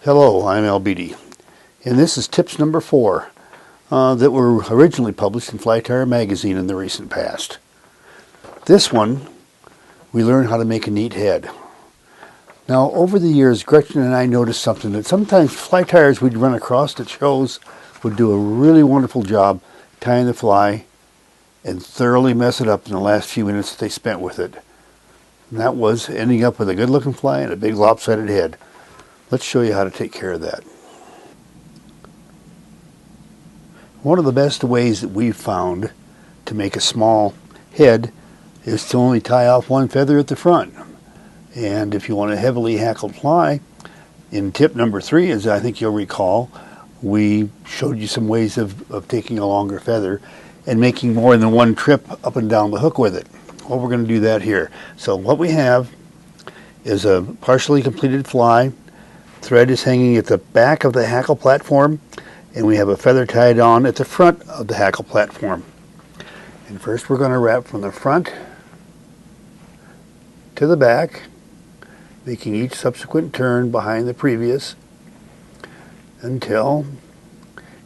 Hello, I'm LBD, and this is tips number 4 that were originally published in Fly Tire Magazine in the recent past. This one, we learn how to make a neat head. Now, over the years, Gretchen and I noticed something that sometimes fly tires we'd run across at shows would do a really wonderful job tying the fly and thoroughly mess it up in the last few minutes that they spent with it. And that was ending up with a good-looking fly and a big lopsided head. Let's show you how to take care of that. One of the best ways that we've found to make a small head is to only tie off one feather at the front. And if you want a heavily hackled fly, in tip number 3, as I think you'll recall, we showed you some ways of taking a longer feather and making more than one trip up and down the hook with it. Well, we're going to do that here. So what we have is a partially completed fly. Thread is hanging at the back of the hackle platform, and we have a feather tied on at the front of the hackle platform. And first we're going to wrap from the front to the back, making each subsequent turn behind the previous until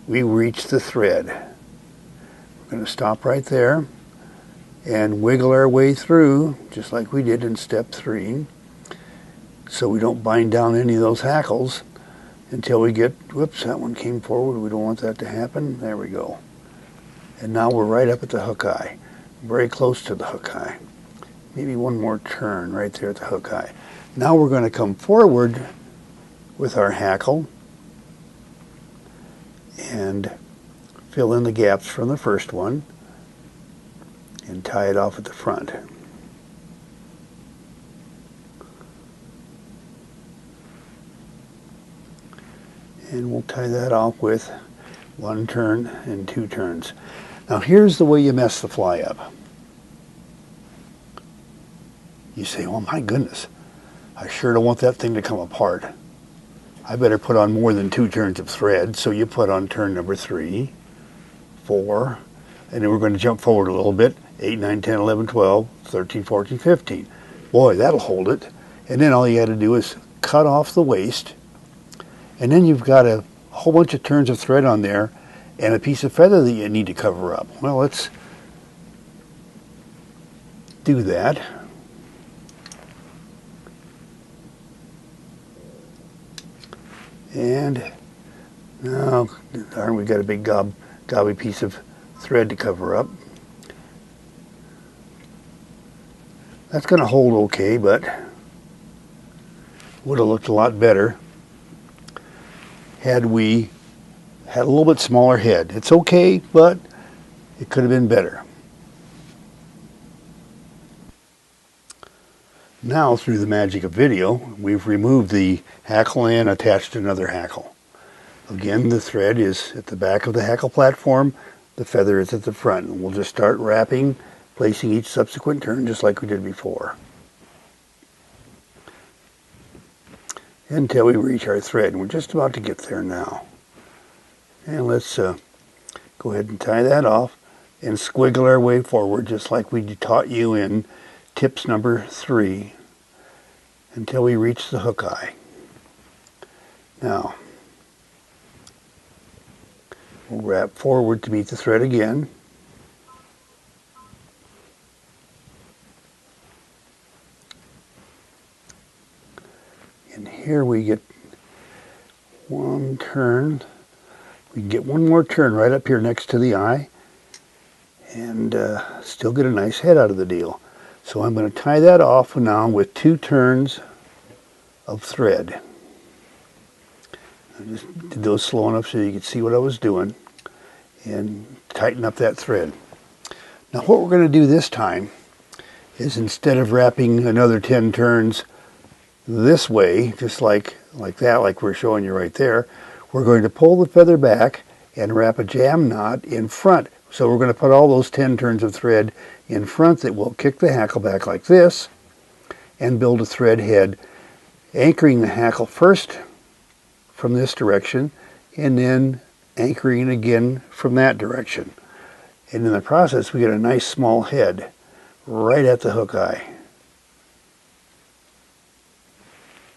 we reach the thread. We're going to stop right there and wiggle our way through just like we did in step 3. So we don't bind down any of those hackles until we get, whoops, that one came forward. We don't want that to happen. There we go. And now we're right up at the hook eye, very close to the hook eye. Maybe one more turn right there at the hook eye. Now we're going to come forward with our hackle and fill in the gaps from the first one and tie it off at the front. And we'll tie that off with 1 turn and 2 turns. Now here's the way you mess the fly up. You say, oh my goodness, I sure don't want that thing to come apart. I better put on more than 2 turns of thread. So you put on turn number 3, 4, and then we're going to jump forward a little bit. 8, 9, 10, 11, 12, 13, 14, 15. Boy, that'll hold it. And then all you got to do is cut off the waist. And then you've got a whole bunch of turns of thread on there and a piece of feather that you need to cover up. Well, let's do that. And now, darn, we got a big gobby piece of thread to cover up. That's going to hold okay, but would have looked a lot better had we had a little bit smaller head. It's okay, but it could have been better. Now, through the magic of video, we've removed the hackle and attached another hackle. Again, the thread is at the back of the hackle platform, the feather is at the front. And we'll just start wrapping, placing each subsequent turn just like we did before, until we reach our thread. And we're just about to get there now. And let's go ahead and tie that off and squiggle our way forward just like we taught you in tips number 3 until we reach the hook eye. Now, we'll wrap forward to meet the thread again. And here we get 1 turn. We can get 1 more turn right up here next to the eye and still get a nice head out of the deal. So I'm going to tie that off now with 2 turns of thread. I just did those slow enough so you could see what I was doing and tighten up that thread. Now what we're going to do this time is, instead of wrapping another 10 turns this way, just like that, like we're showing you right there, we're going to pull the feather back and wrap a jam knot in front. So we're going to put all those 10 turns of thread in front that will kick the hackle back like this and build a thread head, anchoring the hackle first from this direction and then anchoring again from that direction. And in the process we get a nice small head right at the hook eye.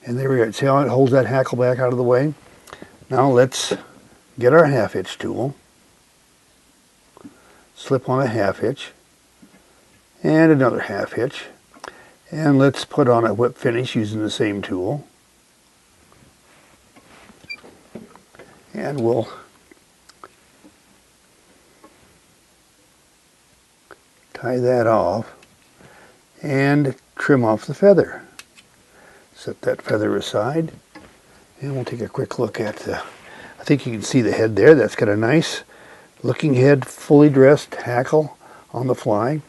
And there we go. See how it holds that hackle back out of the way? Now let's get our half hitch tool, slip on a half hitch, and another half hitch. And let's put on a whip finish using the same tool. And we'll tie that off and trim off the feather. Set that feather aside, and we'll take a quick look at the, I think you can see the head there. That's got a nice looking head, fully dressed hackle on the fly.